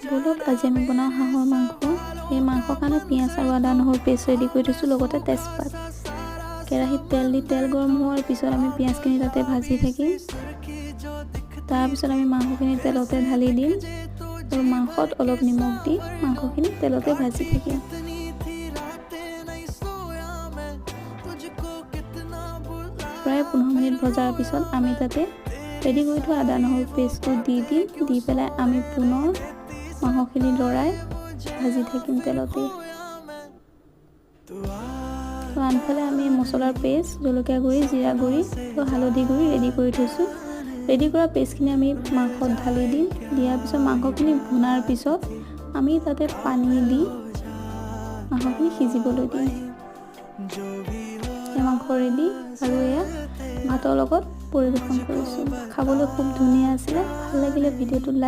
বলক আজি আমি বনাওঁ হাঁহৰ মাংস। এই মাংসৰ কাৰণে পিঁয়াজ আৰু আদা নহৰু পেষ্ট ৰেডি কৰি থৈছোঁ, লগতে তেজপাত। কেৰাহীত তেল গৰম হোৱাৰ পিছত আমি পিঁয়াজখিনি তাতে ভাজি থাকিম। তাৰপিছত আমি মাংসখিনি তেলতে ঢালি দিম আৰু মাংসত অলপ নিমখ দি মাংসখিনি তেলতে ভাজি থাকিম। প্ৰায় 15 মিনিট ভজাৰ পিছত আমি তাতে ৰেডি কৰি থোৱা আদা নহৰু পেষ্টটো দি দিম। দি পেলাই আমি পুনৰ মাংসখিনি লৰাই ভাজি থাকিম তেলতে। তো আনফালে আমি মছলাৰ পেষ্ট, জলকীয়া গুড়ি, জিৰা গুড়ি আৰু হালধি গুড়ি ৰেডি কৰি থৈছোঁ। ৰেডি কৰা পেষ্টখিনি আমি মাংসত ঢালি দিম। দিয়াৰ পিছত মাংসখিনি ভুনাৰ পিছত আমি তাতে পানী দি মাংসখিনি সিজিবলৈ দিম। এই মাংস ৰেডি আৰু এয়া ভাতৰ লগত পৰিৱেশন কৰিছোঁ। খাবলৈ খুব ধুনীয়া আছিলে। ভাল লাগিলে ভিডিঅ'টো লাইক